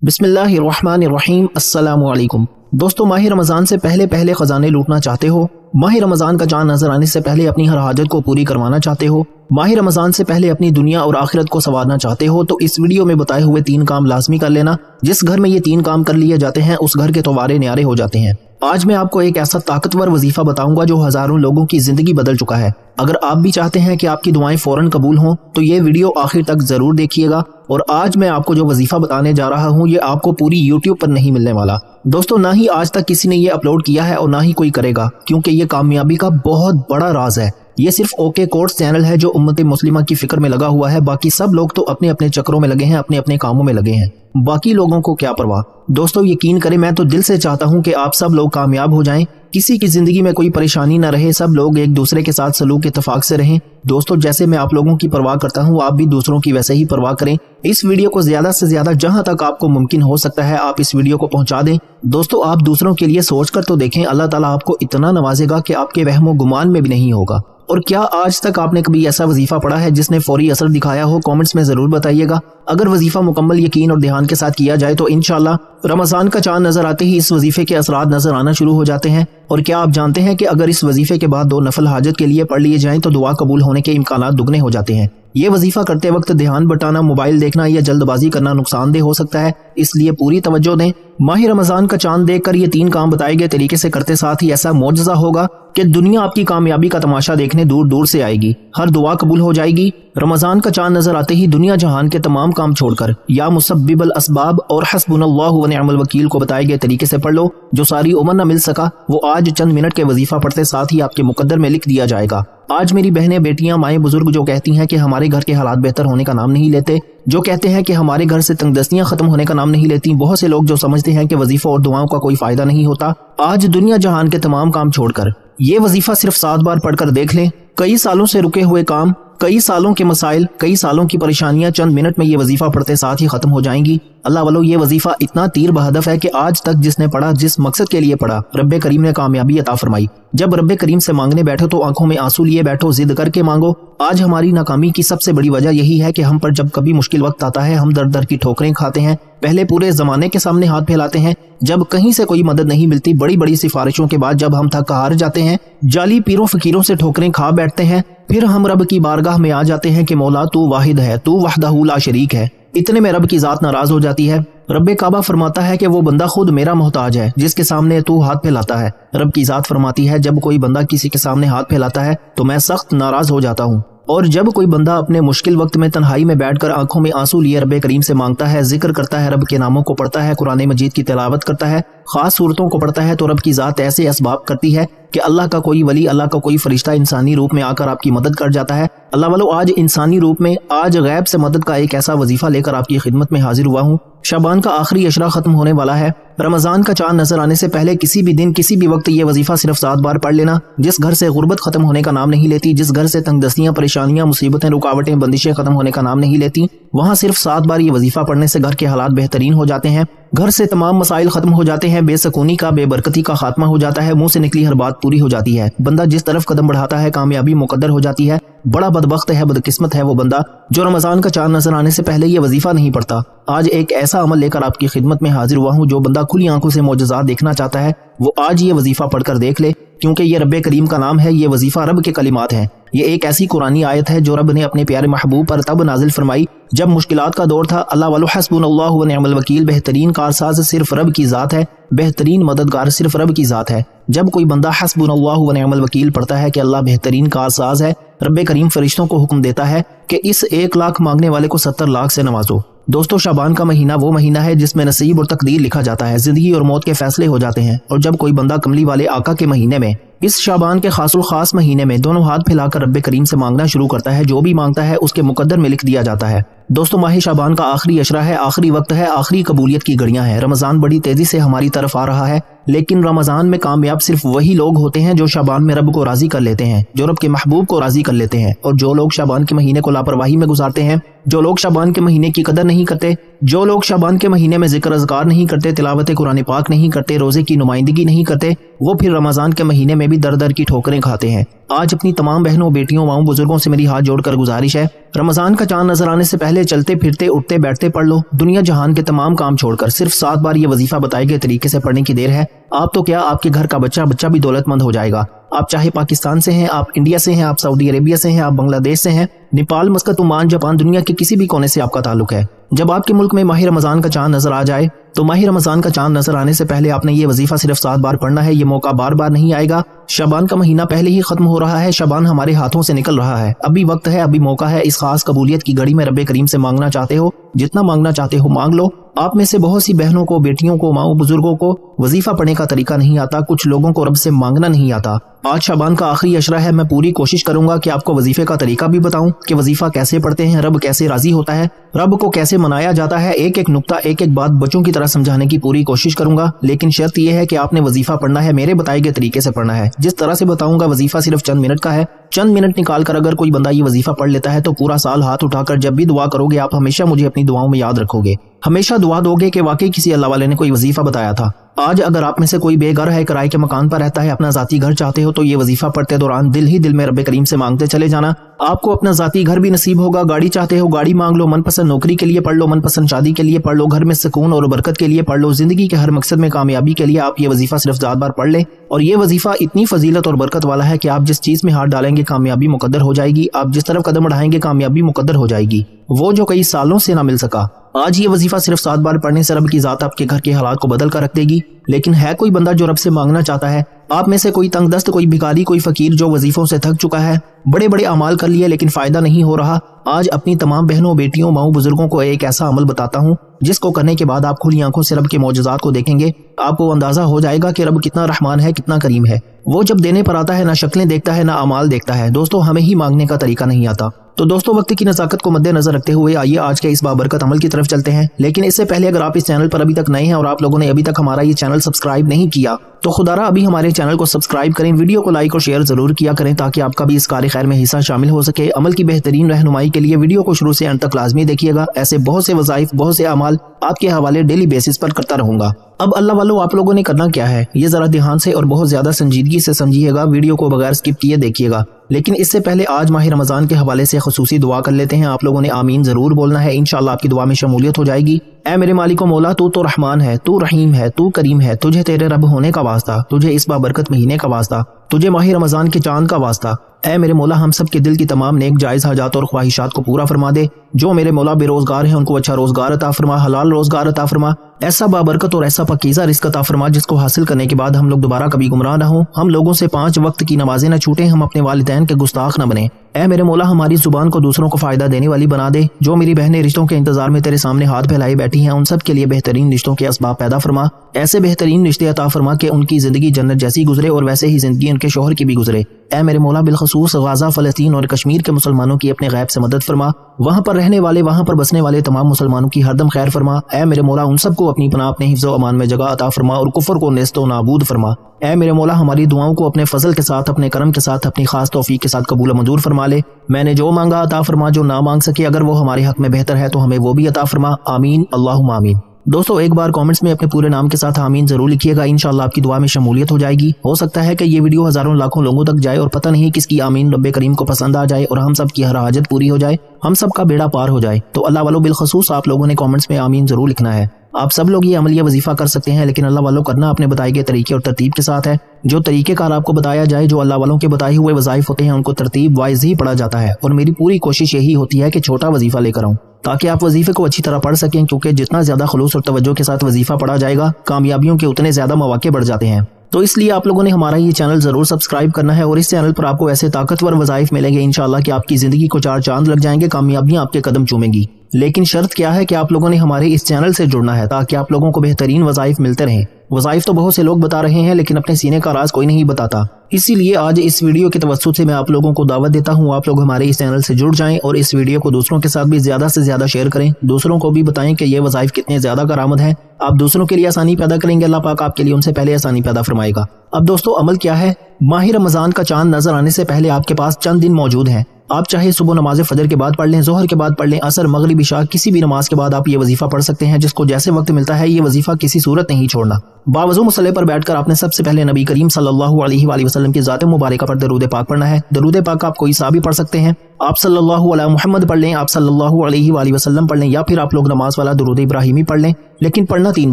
बिस्मिल्लाहिर्रहमानिर्रहीम। अस्सलामु अलैकुम। दोस्तों, माह रमज़ान से पहले पहले खजाने लूटना चाहते हो? माह रमज़ान का चांद नजर आने से पहले अपनी हर हाजत को पूरी करवाना चाहते हो? माह रमज़ान से पहले अपनी दुनिया और आखिरत को संवारना चाहते हो? तो इस वीडियो में बताए हुए 3 काम लाजमी कर लेना। जिस घर में ये 3 काम कर लिए जाते हैं उस घर के तवारे न्यारे हो जाते हैं। आज मैं आपको एक ऐसा ताकतवर वजीफा बताऊंगा जो हजारों लोगों की जिंदगी बदल चुका है। अगर आप भी चाहते हैं कि आपकी दुआएं फौरन कबूल हों तो ये वीडियो आखिर तक जरूर देखिएगा। और आज मैं आपको जो वजीफा बताने जा रहा हूँ ये आपको पूरी यूट्यूब पर नहीं मिलने वाला। दोस्तों, ना ही आज तक किसी ने ये अपलोड किया है और ना ही कोई करेगा, क्योंकि ये कामयाबी का बहुत बड़ा राज है। ये सिर्फ ओके कोर्स चैनल है जो उम्मत मुस्लिमा की फिक्र में लगा हुआ है। बाकी सब लोग तो अपने अपने चक्रों में लगे हैं, अपने अपने कामों में लगे हैं। बाकी लोगों को क्या परवाह। दोस्तों, यकीन करें, मैं तो दिल से चाहता हूं कि आप सब लोग कामयाब हो जाएं, किसी की जिंदगी में कोई परेशानी ना रहे, सब लोग एक दूसरे के साथ सलूक इत्तेफाक से रहें। दोस्तों, जैसे मैं आप लोगों की परवाह करता हूं आप भी दूसरों की वैसे ही परवाह करें। इस वीडियो को ज्यादा से ज्यादा जहां तक आपको मुमकिन हो सकता है आप इस वीडियो को पहुंचा दें। दोस्तों, आप दूसरों के लिए सोच कर तो देखें, अल्लाह ताला आपको इतना नवाजेगा कि आपके वहमो गुमान में भी नहीं होगा। और क्या आज तक आपने कभी ऐसा वजीफा पढ़ा है जिसने फौरी असर दिखाया हो? कमेंट्स में जरूर बताइएगा। अगर वजीफा मुकम्मल यकीन और ध्यान के साथ किया जाए तो इंशाल्लाह रमजान का चांद नजर आते ही इस वजीफे के असरात नजर आना शुरू हो जाते हैं। और क्या आप जानते हैं कि अगर इस वजीफे के बाद 2 नफल हाजत के लिए पढ़ लिए जाएं तो दुआ कबूल होने के इम्कानात दुगने हो जाते हैं। ये वजीफा करते वक्त ध्यान बटाना, मोबाइल देखना या जल्दबाजी करना नुकसानदेह हो सकता है, इसलिए पूरी तवज्जो दें। माह रमजान का चांद देखकर ये 3 काम बताए गए तरीके से करते साथ ही ऐसा मौजज़ा होगा कि दुनिया आपकी कामयाबी का तमाशा देखने दूर दूर से आएगी, हर दुआ कबूल हो जाएगी। रमजान का चांद नजर आते ही दुनिया जहान के तमाम काम छोड़कर या मुसब्बिबल असबाब और हस्बुनल्लाहु व निअमल वकील को बताए गए तरीके से पढ़ लो। जो सारी उम्र न मिल सका वो आज चंद मिनट के वजीफा पढ़ते साथ ही आपके मुकद्दर में लिख दिया जाएगा। आज मेरी बहनें, बेटियां, माएं, बुजुर्ग जो कहती हैं कि हमारे घर के हालात बेहतर होने का नाम नहीं लेते, जो कहते हैं कि हमारे घर से तंगदस्तियां खत्म होने का नाम नहीं लेती, बहुत से लोग जो समझते हैं कि वजीफा और दुआओं का कोई फायदा नहीं होता, आज दुनिया जहान के तमाम काम छोड़कर ये वजीफा सिर्फ 7 बार पढ़कर देख लें। कई सालों से रुके हुए काम, कई सालों के मसाइल, कई सालों की परेशानियां चंद मिनट में ये वजीफा पढ़ते साथ ही खत्म हो जाएंगी। अल्लाह वालों, ये वजीफा इतना तीर बहदफ है कि आज तक जिसने पढ़ा, जिस मकसद के लिए पढ़ा, रब्बे करीम ने कामयाबी अता फरमाई। जब रब्बे करीम से मांगने बैठो तो आंखों में आंसू लिए बैठो, जिद करके मांगो। आज हमारी नाकामी की सबसे बड़ी वजह यही है कि हम पर जब कभी मुश्किल वक्त आता है हम दर दर की ठोकरें खाते हैं। पहले पूरे जमाने के सामने हाथ फैलाते हैं, जब कहीं से कोई मदद नहीं मिलती, बड़ी बड़ी सिफारिशों के बाद जब हम थक हार जाते हैं, जाली पीरों फकीरों से ठोकरें खा बैठते हैं, फिर हम रब की बारगाह में आ जाते हैं कि मौला तू वाहिद है, तू वहदहू ला शरीक है। इतने में रब की जात नाराज हो जाती है। रब्बे काबा फरमाता है कि वो बंदा खुद मेरा मोहताज है जिसके सामने तू हाथ फैलाता है। रब की जात फरमाती है जब कोई बंदा किसी के सामने हाथ फैलाता है तो मैं सख्त नाराज हो जाता हूँ। और जब कोई बंदा अपने मुश्किल वक्त में तन्हाई में बैठकर आंखों में आंसू लिए रब्बे करीम से मांगता है, जिक्र करता है, रब के नामों को पढ़ता है, कुरान मजीद की तिलावत करता है, खास सूरतों को पढ़ता है, तो रब की जात ऐसे असबाब करती है कि अल्लाह का कोई वली, अल्लाह का कोई फरिश्ता इंसानी रूप में आकर आपकी मदद कर जाता है। अल्लाह वालों, आज इंसानी रूप में, आज गैब से मदद का एक ऐसा वजीफा लेकर आपकी खिदमत में हाजिर हुआ हूँ। शाबान का आखिरी अशरा खत्म होने वाला है। रमजान का चांद नजर आने से पहले किसी भी दिन, किसी भी वक्त ये वजीफा सिर्फ 7 बार पढ़ लेना। जिस घर से गुर्बत खत्म होने का नाम नहीं लेती, जिस घर से तंगदस्तियां, परेशानियां, मुसीबतें, रुकावटें, बंदिशें खत्म होने का नाम नहीं लेती, वहाँ सिर्फ 7 बार ये वजीफा पढ़ने से घर के हालात बेहतरीन हो जाते हैं, घर से तमाम मसाइल खत्म हो जाते हैं, बेसकूनी का, बेबरकती का खात्मा हो जाता है, मुंह से निकली हर बात पूरी हो जाती है। बंदा जिस तरफ कदम बढ़ाता है कामयाबी मुकद्दर हो जाती है। बड़ा बदबख्त है, बदकिस्मत है वो बंदा जो रमजान का चांद नजर आने से पहले ये वजीफा नहीं पढ़ता। आज एक ऐसा अमल लेकर आपकी खिदमत में हाजिर हुआ हूँ। जो बंदा खुली आंखों से मौजज़ात देखना चाहता है वो आज ये वजीफा पढ़कर देख ले, क्योंकि ये रब्बे करीम का नाम है, ये वजीफा रब के कलिमात हैं। ये एक ऐसी कुरानी आयत है जो रब ने अपने प्यारे महबूब पर तब नाजिल फरमाई जब मुश्किलात का दौर था। अल्लाह वालो, हस्बुनल्लाहु व निअमल वकील, बेहतरीन कारसाज सिर्फ रब की जात है, बेहतरीन मददगार सिर्फ रब की जात है। जब कोई बंदा हस्बुनल्लाहु व निअमल वकील पढ़ता है कि अल्लाह बेहतरीन कारसाज है, रब्बे करीम फरिश्तों को हुक्म देता है कि इस 1 लाख मांगने वाले को 70 लाख से नवाजो। दोस्तों, शाबान का महीना वो महीना है जिसमें नसीब और तकदीर लिखा जाता है, जिंदगी और मौत के फैसले हो जाते हैं। और जब कोई बंदा कमली वाले आका के महीने में, इस शाबान के खासुल खास महीने में दोनों हाथ फैलाकर रब्बे करीम से मांगना शुरू करता है, जो भी मांगता है उसके मुकद्दर में लिख दिया जाता है। दोस्तों, माह शाबान का आखिरी अशरा है, आखिरी वक्त है, आखिरी कबूलियत की घड़ियां हैं। रमजान बड़ी तेजी से हमारी तरफ आ रहा है, लेकिन रमजान में कामयाब सिर्फ वही लोग होते हैं जो शाबान में रब को राजी कर लेते हैं, जो रब के महबूब को राजी कर लेते हैं। और जो लोग शाबान के महीने को लापरवाही में गुजारते हैं जो लोग शाबान के महीने की कदर नहीं करते, जो लोग शाबान के महीने में जिक्र अज़कार नहीं करते, तिलावत कुरान पाक नहीं करते, रोजे की नुमाइंदगी नहीं करते, वो फिर रमजान के महीने में भी दर दर की ठोकरें खाते हैं। आज अपनी तमाम बहनों, बेटियों, माओं, बुजुर्गों से मेरी हाथ जोड़कर गुजारिश है, रमजान का चांद नजर आने से पहले चलते फिरते, उठते बैठते पढ़ लो। दुनिया जहान के तमाम काम छोड़कर सिर्फ 7 बार ये वजीफा बताए गए तरीके से पढ़ने की देर है। आप तो क्या, आपके घर का बच्चा भी दौलतमंद हो जाएगा। आप चाहे पाकिस्तान से हैं, आप इंडिया से हैं, आप सऊदी अरेबिया से हैं, आप बांग्लादेश से हैं, नेपाल, मस्कत, ओमान, जापान, दुनिया के किसी भी कोने से आपका ताल्लुक है। जब आपके मुल्क में माह रमजान का चांद नजर आ जाए तो माह रमजान का चांद नजर आने से पहले आपने ये वजीफा सिर्फ 7 बार पढ़ना है। ये मौका बार बार नहीं आएगा। शाबान का महीना पहले ही खत्म हो रहा है, शाबान हमारे हाथों से निकल रहा है। अभी वक्त है, अभी मौका है। इस खास कबूलियत की घड़ी में रब्बे करीम से मांगना चाहते हो, जितना मांगना चाहते हो मांग लो। आप में से बहुत सी बहनों को, बेटियों को, माओ, बुजुर्गों को वजीफा पढ़ने का तरीका नहीं आता। कुछ लोगों को रब से मांगना नहीं आता। आज शाबान का आखिरी अशरा है। मैं पूरी कोशिश करूंगा कि आपको वजीफे का तरीका भी बताऊं कि वजीफा कैसे पढ़ते हैं, रब कैसे राजी होता है, रब को कैसे मनाया जाता है। एक एक नुक्ता, एक एक बात बच्चों की तरह समझाने की पूरी कोशिश करूंगा। लेकिन शर्त यह है कि आपने वजीफा पढ़ना है, मेरे बताए गए तरीके से पढ़ना है। जिस तरह से बताऊंगा वजीफा सिर्फ चंद मिनट का है। चंद मिनट निकाल कर अगर कोई बंदा ये वजीफा पढ़ लेता है तो पूरा साल हाथ उठाकर जब भी दुआ करोगे आप हमेशा मुझे अपनी दुआओं में याद रखोगे। हमेशा दुआ दोगे कि वाकई किसी अल्लाह वाले ने कोई वजीफा बताया था। आज अगर आप में से कोई बेघर है, किराए के मकान पर रहता है, अपना जाती घर चाहते हो तो ये वजीफा पढ़ते दौरान दिल ही दिल में रब्बे करीम से मांगते चले जाना। आपको अपना जाती घर भी नसीब होगा। गाड़ी चाहते हो, गाड़ी मांग लो। मनपसंद नौकरी के लिए पढ़ लो, मनपसंद शादी के लिए पढ़ लो, घर में सुकून और बरकत के लिए पढ़ लो। जिंदगी के हर मकसद में कामयाबी के लिए आप ये वजीफा सिर्फ 7 बार पढ़ ले। और ये वजीफा इतनी फजीलत और बरकत वाला है कि आप जिस चीज में हाथ डालेंगे कामयाबी मुकद्दर हो जाएगी। आप जिस तरफ कदम बढ़ाएंगे कामयाबी मुकद्दर हो जाएगी, वो जो कई सालों से ना मिल सका। आज ये वजीफा सिर्फ 7 बार पढ़ने से रब की जात आपके घर के हालात को बदल कर रख देगी। लेकिन है कोई बंदा जो रब से मांगना चाहता है? आप में से कोई तंग दस्त, कोई भिखारी, कोई फकीर जो वजीफों से थक चुका है, बड़े बड़े अमाल कर लिए लेकिन फायदा नहीं हो रहा। आज अपनी तमाम बहनों, बेटियों, माओ, बुजुर्गों को एक ऐसा अमल बताता हूँ जिसको करने के बाद आप खुली आंखों से रब के मौजज़ात को देखेंगे। आपको अंदाजा हो जाएगा कि रब कितना रहमान है, कितना करीम है। वो जब देने पर आता है ना शक्लें देखता है ना अमाल देखता है। दोस्तों, हमें ही मांगने का तरीका नहीं आता। तो दोस्तों, वक्त की नज़ाकत को मद्देनजर रखते हुए आइए आज के इस बाबरकत अमल की तरफ चलते हैं। लेकिन इससे पहले अगर आप इस चैनल पर अभी तक नए हैं और आप लोगों ने अभी तक हमारा ये चैनल सब्सक्राइब नहीं किया तो खुदारा अभी हमारे चैनल को सब्सक्राइब करें, वीडियो को लाइक और शेयर जरूर किया करें ताकि आपका भी इस कार्य खैर में हिस्सा शामिल हो सके। अमल की बेहतरीन रहनुमाई के लिए वीडियो को शुरू से अंत तक लाजमी देखिएगा। ऐसे बहुत से वज़ाइफ, बहुत से अमाल आपके हवाले डेली बेसिस पर करता रहूंगा। अब अल्लाह वालों, आप लोगों ने करना क्या है ये जरा ध्यान से और बहुत ज्यादा संजीदगी से समझिएगा। वीडियो को बगैर स्किप किए देखिएगा। लेकिन इससे पहले आज माह रमजान के हवाले से खुसूसी दुआ कर लेते हैं। आप लोगों ने आमीन जरूर बोलना है, इंशाअल्लाह आपकी दुआ में शमूलियत हो जाएगी। ऐ मेरे मालिक मौला, तू तो रहमान है, तू रहीम है, तू करीम है। तुझे तेरे रब होने का वास्ता, तुझे इस बाबरकत महीने का वास्ता, तुझे माह रमजान के चांद का वास्ता। ऐ मेरे मौला, हम सब के दिल की तमाम नेक जायज हाजात और ख्वाहिशात को पूरा फरमा दे। जो मेरे मौला बेरोजगार हैं उनको अच्छा रोजगार अता फरमा, हलाल रोजगार अता फरमा। ऐसा बाबरकत और ऐसा पकीज़ा रिज़्क़ अता फरमा जिसको हासिल करने के बाद हम लोग दोबारा कभी गुमराह ना हो। हम लोगों से 5 वक्त की नमाजें न छूटें, हम अपने वालिदैन के गुस्ताख न बने। ऐ मेरे मौला, हमारी जुबान को दूसरों को फायदा देने वाली बना दे। जो मेरी बहनें रिश्तों के इंतजार में तेरे सामने हाथ फैलाए बैठी हैं उन सब के लिए बेहतरीन रिश्तों के असबाब पैदा फरमा। ऐसे बेहतरीन रिश्ते अता फरमा कि उनकी जिंदगी जन्नत जैसी गुजरे और वैसे ही जिंदगी उनके शोहर की भी गुजरे। ऐ मेरे मौला, बिलखसूस गाजा, फलस्तीन और कश्मीर के मुसलमानों की अपने गैब से मदद फरमा। वहाँ पर रहने वाले, वहाँ पर बसने वाले तमाम मुसलमानों की हरदम खैर फरमा। ऐ मेरे मौला, उन सबको अपनी पनाह, अपने हिफ्ज़ व अमान में जगह अता फरमा और कुफर को नेस्त व नाबूद फरमा। ऐ मेरे मौला, हमारी दुआओं को अपने फजल के साथ, अपने करम के साथ, अपनी खास तौफीक के साथ कबूल मंजूर फरमा ले। मैंने जो मांगा अता फरमा, जो ना मांग सके अगर वो हमारे हक में बेहतर है तो हमें वो भी अता फरमा। आमीन, अल्लाहुम्मा आमीन। दोस्तों, एक बार कमेंट्स में अपने पूरे नाम के साथ आमीन जरूर लिखिएगा। इंशाअल्लाह आपकी दुआ में शमूलियत हो जाएगी। हो सकता है कि ये वीडियो हजारों लाखों लोगों तक जाए और पता नहीं किसकी आमीन रब्बे करीम को पसंद आ जाए और हम सब की हर हाजत पूरी हो जाए, हम सब का बेड़ा पार हो जाए। तो अल्लाह वालों, बिलखसूस आप लोगों ने कमेंट्स में आमीन जरूर लिखना है। आप सब लोग ये अमलिया वजीफा कर सकते हैं, लेकिन अल्लाह वालों करना अपने बताए गए तरीके और तरतीब के साथ है। जो तरीकेकार आपको बताया जाए, जो अल्लाह वालों के बताए हुए वज़ाइफ होते हैं उनको तरतीब वाइज ही पढ़ा जाता है। और मेरी पूरी कोशिश यही होती है कि छोटा वजीफा लेकर आऊँ ताकि आप वजीफे को अच्छी तरह पढ़ सकें, क्योंकि जितना ज्यादा खुलूस और तवज्जो के साथ वजीफा पढ़ा जाएगा कामयाबियों के उतने ज्यादा मौके बढ़ जाते हैं। तो इसलिए आप लोगों ने हमारा ये चैनल जरूर सब्सक्राइब करना है और इस चैनल पर आपको ऐसे ताकतवर वज़ाइफ मिलेंगे इंशाअल्लाह कि आपकी जिंदगी को 4 चांद लग जाएंगे, कामयाबियां आपके कदम चूमेंगी। लेकिन शर्त क्या है कि आप लोगों ने हमारे इस चैनल से जुड़ना है ताकि आप लोगों को बेहतरीन वज़ाइफ मिलते रहें। वज़ाइफ तो बहुत से लोग बता रहे हैं लेकिन अपने सीने का राज कोई नहीं बताता। इसीलिए आज इस वीडियो के तवस्सुत से मैं आप लोगों को दावत देता हूँ, आप लोग हमारे इस चैनल से जुड़ जाएं और इस वीडियो को दूसरों के साथ भी ज्यादा से ज्यादा शेयर करें। दूसरों को भी बताएं कि ये वज़ाइफ कितने ज्यादा करामत है। आप दूसरों के लिए आसानी पैदा करेंगे, अल्लाह पाक आपके लिए उनसे पहले आसानी पैदा फरमाएगा। अब दोस्तों, अमल क्या है? माह रमजान का चांद नजर आने से पहले आपके पास चंद दिन मौजूद हैं। آپ چاہے صبح نماز فجر کے بعد پڑھ لیں، ظہر کے بعد پڑھ لیں، عصر، مغرب، عشاء، کسی بھی نماز کے بعد آپ یہ وظیفہ پڑھ سکتے ہیں، جس کو جیسے وقت ملتا ہے یہ وظیفہ کسی صورت نہیں چھوڑنا۔ باوضو مصلی پر بیٹھ کر آپ نے سب سے پہلے نبی کریم صلی اللہ علیہ وآلہ وسلم کی ذات مبارکہ پر درود پاک پڑھنا ہے۔ درود پاک آپ کوئی سا بھی پڑھ سکتے ہیں، آپ صلی اللہ علیہ محمد پڑھ لیں، آپ صلی اللہ علیہ وآلہ وسلم پڑھ لیں، یا پھر آپ لوگ نماز والا درود ابراہیمی پڑھ لیں، لیکن پڑھنا 3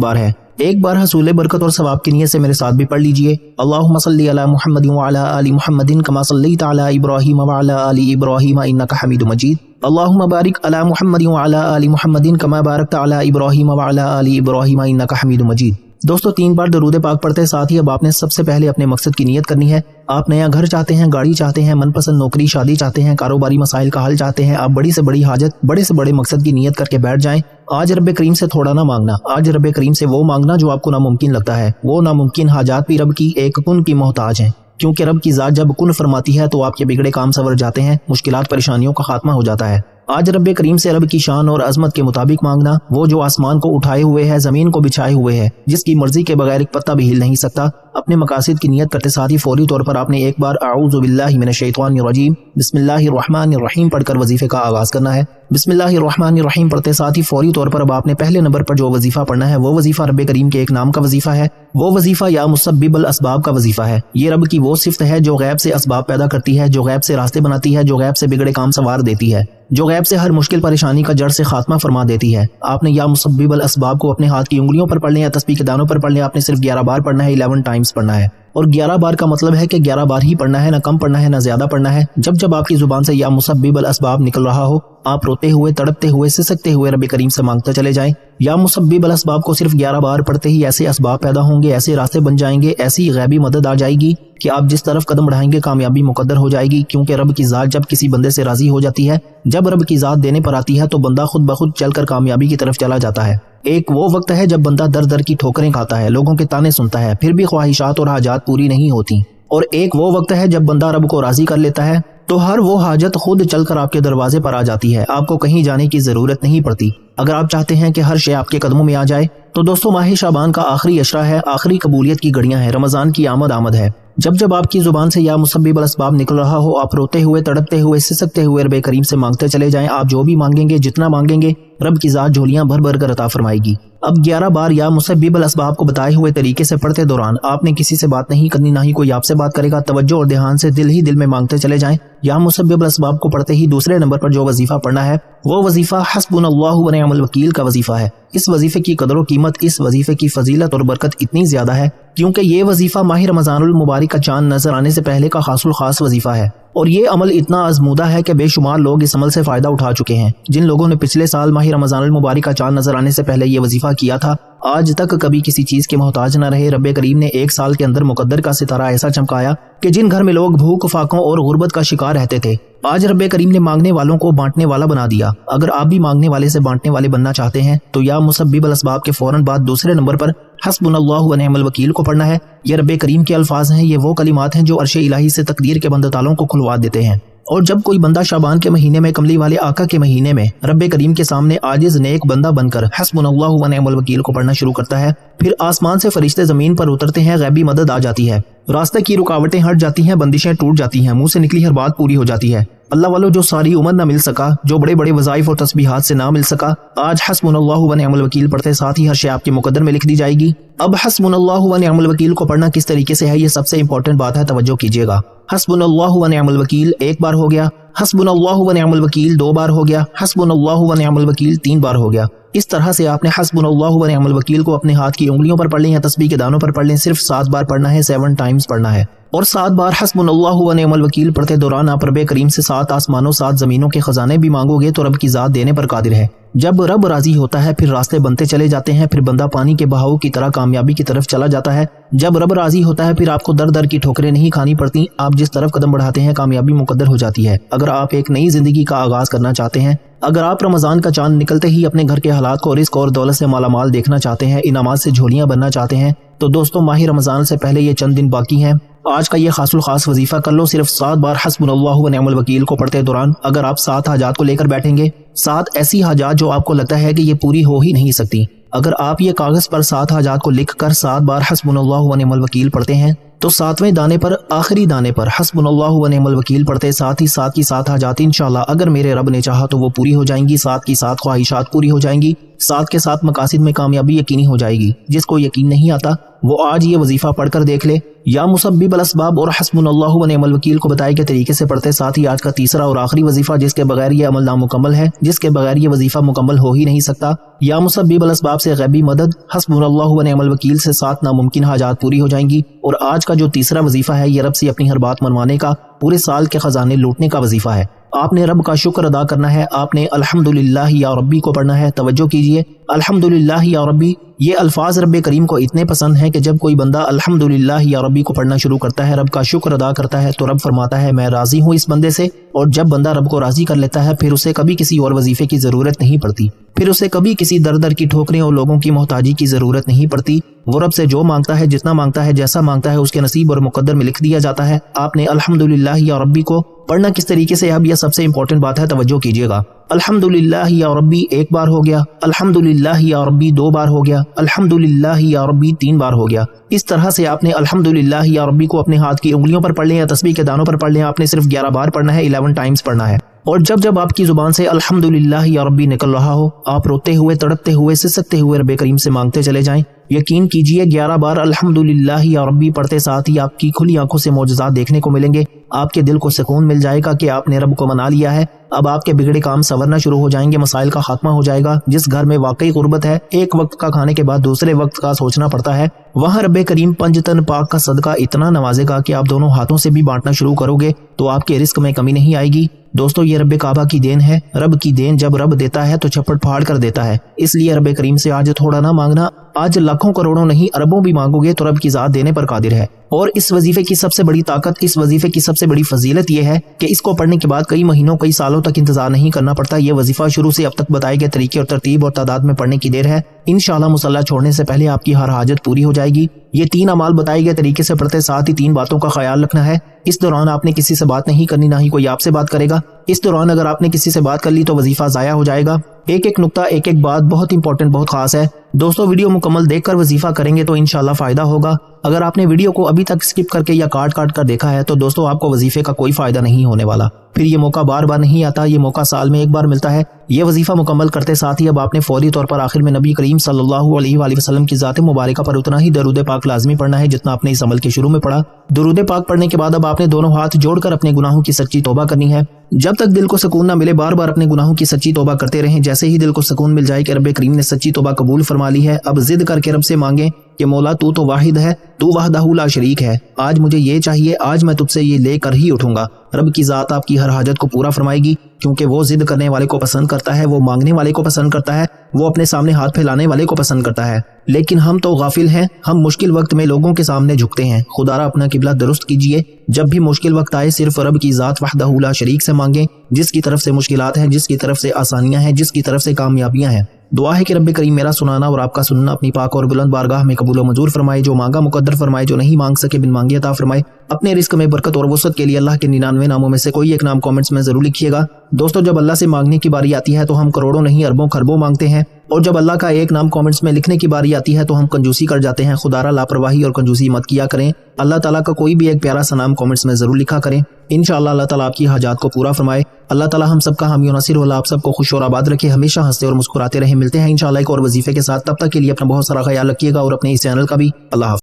بار ہے۔ ایک بار حصول برکت اور ثواب کی نیت سے میرے ساتھ بھی پڑھ لیجئے۔ اللہم صلی علی محمد وعلی آل محمد کما صلیت علی ابراہیم وعلی آل ابراہیم انک حمید مجید۔ اللہم بارک علی محمد وعلی آل محمد کما بارکت علی ابراہیم وعلی آل ابراہیم انک حمید مجید۔ دوستو 3 بار درود پاک پڑھتے ساتھ ہی اب آپ نے سب سے پہلے اپنے مقصد کی نیت کرنی ہے۔ آپ نیا گھر چاہتے ہیں، گاڑی چاہتے ہیں، من پسند نوکری، شادی چاہتے ہیں، کاروباری مسائل کا حل چاہتے ہیں، آپ بڑی سے بڑی حاجت، بڑے سے بڑے مقصد کی نیت کر کے بیٹھ جائیں۔ آج رب کریم سے تھوڑا نہ مانگنا، آج رب کریم سے وہ مانگنا جو آپ کو ناممکن لگتا ہے۔ وہ ناممکن حاجات بھی رب کی ایک کن کی محتاج ہیں، کیونکہ رب کی ذات جب کن فرماتی ہے تو آپ کے بگڑے کام سنور جاتے ہیں، مشکلات پریشانیوں کا خاتمہ ہو جاتا ہے۔ آج رب کریم سے رب کی شان اور عظمت کے مطابق مانگنا، وہ جو آسمان کو اٹھائے ہوئے ہے، زمین کو بچھائے ہوئے ہے، جس کی مرضی کے بغیر ایک پتہ بھی ہل نہیں سکتا۔ اپنے مقاصد کی نیت کرتے ساتھ ہی فوری طور پر آپ نے ایک بار اعوذ باللہ من الشیطان الرجیم بسم اللہ الرحمن الرحیم پڑھ کر وظیفے کا آغاز کرنا ہے۔ بسم اللہ الرحمن الرحیم پڑھتے ساتھ ہی فوری طور پر اب آپ نے پہلے نمبر پر جو وظیفہ پڑھنا ہے وہ وظیفہ رب کریم کے ایک نام کا وظیفہ ہے۔ وہ وظیفہ یا مسبب الاسباب کا وظیفہ ہے۔ یہ رب کی وہ صفت ہے جو غیب سے اسباب پیدا کرتی ہے، جو غیب سے راستے بناتی ہے، جو غیب سے بگڑے کام سنوار دیتی ہے، جو غیب سے ہر مشکل پریشانی کا جڑ سے خاتمہ فرما دیتی ہے۔ آپ نے یا مسبب الاسباب کو اپنے ہاتھ کی انگلیوں پر پڑھ لیں یا تسبیح کے دانوں پر پڑھ لیں۔ آپ نے صرف 11 بار پڑھنا ہے، 11 ٹائمز پڑھنا ہے، اور 11 بار کا مطلب ہے کہ 11 بار ہی پڑھنا ہے، نہ کم پڑھنا ہے نہ زیادہ پڑھنا ہے۔ جب جب آپ کی زبان سے یا مسبب الاسباب نکل رہا ہو، آپ روتے ہوئے، تڑپتے ہوئے، سسکتے ہوئے رب کریم سے مانگتے چلے جائیں۔ یا مسبب الاسباب کو صرف 11 بار پڑھتے ہی ایسے اسباب پیدا ہوں گے، ایسے راستے بن جائیں گے، ایسی غیبی مدد آ جائے گی کہ آپ جس طرف قدم بڑھائیں گے کامیابی مقدر ہو جائے گی، کیونکہ رب کی ذات جب کسی بندے سے راضی ہو جاتی ہے، جب رب کی ذات دینے پر آتی ہے تو بندہ خود بخود چل کر کامیابی کی طرف چلا جاتا ہے۔ ایک وہ وقت ہے جب بندہ در در کی ٹھوکریں کھاتا ہے، لوگوں کے تانے سنتا ہے، پھر بھی خواہشات اور حاجات پوری نہیں ہوتی، اور ایک وہ وقت ہے جب بندہ رب کو راضی کر لیتا ہے تو ہر وہ حاجت خود چل کر آپ کے دروازے پر آ جاتی ہے، آپ کو کہیں جانے کی ضرورت نہیں پڑتی۔ اگر آپ چاہتے ہیں کہ ہر شے آپ کے قدموں میں آ جائے تو دوستو ماہ شعبان کا آخری عشرہ ہے، آخری قبولیت کی گھڑیاں ہیں، رمضان کی آمد ہے۔ جب جب آپ کی زبان سے یا مسبب الاسباب نکل رہا ہو، آپ روتے ہوئے، تڑپتے ہوئے، سسکتے ہوئے رب کریم سے مانگتے چلے جائیں۔ آپ جو بھی مانگیں گے، جتنا مانگیں گے، رب کی ذات جھولیاں بھر بھر کر عطا فرمائے گی۔ اب 11 بار یا مسبب الاسباب کو بتائے ہوئے طریقے سے پڑھتے دوران آپ نے کسی سے بات نہیں کرنی، نہ ہی کوئی آپ سے بات کرے گا۔ توجہ اور دھیان سے دل ہی دل میں مانگتے چلے جائیں۔ یا مسبب الاسباب کو پڑھتے ہی دوسرے نمبر پر جو وظیفہ پڑھنا ہے وہ وظیفہ حسبنا اللہ ونعم الوکیل کا وظیفہ ہے۔ اس وظیفے کی قدر و قیمت، اس وظیفے کی فضیلت اور برکت اتنی زیادہ ہے کیونکہ یہ وظیفہ ماہ رمضان المبارک کا چاند نظر آنے سے پہلے کا خاص الخاص وظیفہ ہے، اور یہ عمل اتنا آزمودہ ہے کہ بے شمار لوگ اس عمل سے فائدہ اٹھا چکے ہیں۔ جن لوگوں نے پچھلے سال ماہ رمضان المبارک کا چاند نظر آنے سے پہلے یہ وظیفہ کیا تھا، آج تک کبھی کسی چیز کے محتاج نہ رہے۔ رب کریم نے 1 سال کے اندر مقدر کا ستارہ ایسا چمکایا کہ جن گھر میں لوگ بھوک، فاقوں اور غربت کا شکار رہتے تھے، آج رب کریم نے مانگنے والوں کو بانٹنے والا بنا دیا۔ اگر آپ بھی مانگنے والے سے بانٹنے والے بننا چاہتے ہیں تو یا مسبب الاسباب کے فوراً بعد دوسرے نمبر پر حسبنا اللہ ونعم الوکیل کو پڑھنا ہے۔ یہ رب کریم کے الفاظ ہیں، یہ وہ کلمات ہیں جو عرش الہی سے تقدیر کے بند تالوں کو کھلوا دیتے ہیں۔ اور جب کوئی بندہ شعبان کے مہینے میں، کملی والے آقا کے مہینے میں رب کریم کے سامنے عاجز نیک بندہ بن کر حسبنا اللہ ونعم الوکیل کو پڑھنا شروع کرتا ہے، پھر آسمان سے فرشتے زمین پر اترتے ہیں، غیبی مدد آ جاتی ہے، راستے کی رکاوٹیں ہٹ جاتی ہیں، بندشیں ٹوٹ جاتی ہیں، منہ سے نکلی ہر بات پوری ہو جاتی ہے۔ اللہ والو، جو ساری عمر نہ مل سکا، جو بڑے بڑے وظائف اور تسبیحات سے نہ مل سکا، آج حسبنا اللہ ونعم الوکیل پڑھتے ساتھ ہی ہر شے آپ کے مقدر میں لکھ دی جائے گی۔ اب حسبنا اللہ ونعم الوکیل کو پڑھنا کس طریقے سے ہے، یہ سب سے امپورٹنٹ بات ہے، توجہ کیجیے گا۔ حسبنا اللہ ونعم الوکیل 1 بار ہو گیا، حسبنا اللہ ونعم الوکیل 2 بار ہو گیا، حسبنا اللہ ونعم الوکیل 3 بار ہو گیا۔ اس طرح سے آپ نے حسبنا اللہ ونعم الوکیل کو اپنے ہاتھ کی انگلیوں پر پڑھ لیں یا تسبیح کے دانوں پر پڑھ لیں، صرف 7 بار پڑھنا ہے، 7 ٹائمز پڑھنا ہے، اور 7 بار حسبنا اللہ ونعم الوکیل پڑھتے دوران آپ رب کریم سے 7 آسمانوں 7 زمینوں کے خزانے بھی مانگو گے تو رب کی ذات دینے پر قادر ہے۔ جب رب راضی ہوتا ہے پھر راستے بنتے چلے جاتے ہیں، پھر بندہ پانی کے بہاؤ کی طرح کامیابی کی طرف چلا جاتا ہے۔ جب رب راضی ہوتا ہے پھر آپ کو در در کی ٹھوکریں نہیں کھانی پڑتی، آپ جس طرف قدم بڑھاتے ہیں کامیابی مقدر ہو جاتی ہے۔ اگر آپ ایک نئی زندگی کا آغاز کرنا چاہتے ہیں، اگر آپ رمضان کا چاند نکلتے ہی اپنے گھر کے حالات کو رزق اور دولت سے مالا مال دیکھنا چاہتے ہیں، انعامات سے جھولیاں بننا چاہتے ہیں، تو دوستوں ماہ رمضان سے پہلے یہ چند دن باقی ہیں، آج کا یہ خاص الخاص وظیفہ کر لو۔ صرف 7 بار حسبنا اللہ ونعم الوکیل کو پڑھتے دوران اگر آپ 7 حاجات کو لے کر بیٹھیں گے، 7 ایسی حاجات جو آپ کو لگتا ہے کہ یہ پوری ہو ہی نہیں سکتی، اگر آپ یہ کاغذ پر 7 حاجات کو لکھ کر 7 بار حسبنا اللہ ونعم الوکیل پڑھتے ہیں تو 7वें दाने पर, आखिरी दाने पर हस्बुनल्लाहु व निअमल वकील पढ़ते साथ ही साथ की साथ हाजात इंशाअल्लाह अगर मेरे रब ने चाहा तो वो पूरी हो जाएंगी, साथ की साथ ख्वाहिशात पूरी हो जाएंगी, साथ के साथ मकासिद में कामयाबी यकीनी हो जाएगी। जिसको यकीन नहीं आता वो आज ये वजीफा पढ़कर देख ले। या मुसब्बिब अलअस्बाब और हस्बुनल्लाहु व निअमल वकील को बताए गए तरीके से पढ़ते साथ ही आज का तीसरा और आखिरी वजीफा जिसके बगैर ये अमल नामुकम्मल है, जिसके बगैर ये वजीफा मुकम्मल हो ही नहीं सकता। या मुसब्बिब अलअस्बाब से गैबी मदद, हस्बुनल्लाहु व निअमल वकील से साथ नामुमकिन हाजात पूरी हो जाएंगी। और आज का जो तीसरा वजीफा है ये रब से अपनी हर बात मनवाने का, पूरे साल के खजाने लूटने का वजीफा है। आपने रब का शुक्र अदा करना है, आपने अल्हम्दुलिल्लाह या रब्बी को पढ़ना है। तवज्जो कीजिए, अल्हम्दुलिल्लाह या रब्बी, ये अल्फाज रब करीम को इतने पसंद हैं कि जब कोई बंदा अल्हम्दुलिल्लाह या रब्बी को पढ़ना शुरू करता है, रब का शुक्र अदा करता है, तो रब फरमाता है मैं राजी हूँ इस बंदे से। और जब बंदा रब को राजी कर लेता है फिर उसे कभी किसी और वजीफे की जरूरत नहीं पड़ती, फिर उसे कभी किसी दर दर की ठोकरें और लोगों की मोहताजी की जरूरत नहीं पड़ती। वो रब से जो मांगता है, जितना मांगता है, जैसा मांगता है उसके नसीब और मुकद्दर में लिख दिया जाता है। आपने अल्हम्दुलिल्लाह या रब्बी को पढ़ना किस तरीके से, अब यह सबसे इंपॉर्टेंट बात है, तवज्जो कीजिएगा। अल्हम्दुलिल्लाह या रब्बी एक बार हो गया, अल्हम्दुलिल्लाह या रब्बी 2 बार हो गया, अल्हम्दुलिल्लाह या रब्बी 3 बार हो गया। इस तरह से आपने अल्हम्दुलिल्लाह या रब्बी को अपने हाथ की उंगलियों पर पढ़ लें या तस्बीह के दानों पर पढ़ लें। आपने सिर्फ 11 बार पढ़ना है, 11 टाइम्स पढ़ना है। और जब जब आपकी जुबान से अल्हम्दुलिल्लाह या रब्बी निकल रहा हो, आप रोते हुए, तड़पते हुए, सिसकते हुए रब करीम से मांगते चले जाएं। यकीन कीजिए 11 बार अल्हम्दुलिल्लाह या रब्बी पढ़ते साथ ही आपकी खुली आंखों से मौजज़ात देखने को मिलेंगे। आपके दिल को सुकून मिल जाएगा कि आपने रब को मना लिया है। अब आपके बिगड़े काम संवरना शुरू हो जाएंगे, मसाइल का खात्मा हो जाएगा। जिस घर में वाकई गुर्बत है, एक वक्त का खाने के बाद दूसरे वक्त का सोचना पड़ता है, वहाँ रब करीम पंजतन पाक का सदका इतना नवाजेगा कि आप दोनों हाथों से भी बांटना शुरू करोगे तो आपके रिस्क में कमी नहीं आएगी। दोस्तों ये रब काबा की देन है। रब की देन जब रब देता है तो छप्पड़ फाड़ कर देता है। इसलिए रब करीम से आज थोड़ा ना मांगना, आज लाखों करोड़ों नहीं अरबों भी मांगोगे तो रब की जात देने पर कादिर है। और इस वजीफे की सबसे बड़ी ताकत, इस वजीफे की सबसे बड़ी फजीलत यह है कि इसको पढ़ने के बाद कई महीनों, कई सालों तक इंतजार नहीं करना पड़ता। यह वजीफा शुरू से अब तक बताए गए तरीके और तरतीब और तादाद में पढ़ने की देर है। इंशाअल्लाह मुसल्ला छोड़ने से पहले आपकी हर हाजत पूरी हो जाएगी। ये 3 अमाल बताए गए तरीके से पढ़ते साथ ही 3 बातों का ख्याल रखना है। इस दौरान आपने किसी से बात नहीं करनी, ना ही कोई आपसे बात करेगा। इस दौरान अगर आपने किसी से बात कर ली तो वजीफा जाया हो जाएगा। एक एक नुक्ता, एक एक बात बहुत इंपॉर्टेंट, बहुत खास है। दोस्तों वीडियो मुकम्मल देखकर वजीफा करेंगे तो इंशाल्लाह फायदा होगा। अगर आपने वीडियो को अभी तक स्किप करके या काट काट कर देखा है तो दोस्तों आपको वजीफे का कोई फायदा नहीं होने वाला। फिर ये मौका बार बार नहीं आता, ये मौका साल में एक बार मिलता है। ये वजीफा मुकम्मल करते साथ ही अब आपने फौरी तौर पर आखिर में नबी करीम सल्लल्लाहु अलैहि वसल्लम की ज़ात मुबारका पर उतना ही दरूद पाक लाजमी पढ़ना है जितना आपने इस अमल के शुरू में पढ़ा। दरूद पाक पढ़ने के बाद अब आपने दोनों हाथ जोड़कर अपने गुनाहों की सच्ची तौबा करनी है। जब तक दिल को सुकून ना मिले बार बार अपने गुनाहों की सच्ची तौबा करते रहें। जैसे ही दिल को सुकून मिल जाए कि रब करीम ने सच्ची तौबा कबूल फरमा ली है, अब जिद करके रब से मांगे कि मौला तू तो वाहिद है, तू वहदहू ला शरीक है, आज मुझे ये चाहिए, आज मैं तुझसे ये लेकर ही उठूंगा। रब की ज़ात आपकी हर हाजत को पूरा फरमाएगी, क्योंकि वो जिद करने वाले को पसंद करता है, वो मांगने वाले को पसंद करता है, वो अपने सामने हाथ फैलाने वाले को पसंद करता है। लेकिन हम तो गाफिल हैं, हम मुश्किल वक्त में लोगों के सामने झुकते हैं। खुदारा अपना किबला दुरुस्त कीजिए। जब भी मुश्किल वक्त आए सिर्फ रब की ज़ात वहदहू ला शरीक से मांगे, जिसकी तरफ से मुश्किलात हैं, जिसकी तरफ से आसानियां हैं, जिसकी तरफ से कामयाबियां हैं। दुआ है कि रब करीम मेरा सुनाना और आपका सुनना अपनी पाक और बुलंद बारगाह में कबूल व मंजूर फरमाए। जो मांगा मुकद्दर फरमाए, जो नहीं मांग सके बिन मांगे अता फरमाए। अपने रिस्क में बरकत और वसअत के लिए अल्लाह के 99 नामों में से कोई एक नाम कमेंट्स में जरूर लिखिएगा। दोस्तों जब अल्लाह से मांगने की बारी आती है तो हम करोड़ों नहीं अरबों खरबों मांगते हैं, और जब अल्लाह का एक नाम कमेंट्स में लिखने की बारी आती है तो हम कंजूसी कर जाते हैं। खुदारा लापरवाही और कंजूसी मत किया करें। अल्लाह ताला का कोई भी एक प्यारा सा नाम कमेंट्स में जरूर लिखा करें। इंशाअल्लाह अल्लाह ताला आपकी हाजात को पूरा फरमाए। अल्लाह ताला हम सबका हामी और नासिर होला, आप सबको खुश और आबाद रखे, हमेशा हंसते और मुस्कुराते रहे। मिलते हैं इंशाअल्लाह एक और वजीफे के साथ, तब तक के लिए अपना बहुत सारा ख्याल रखिएगा और अपने इस चैनल का भी। अल्लाह हाफ़िज़।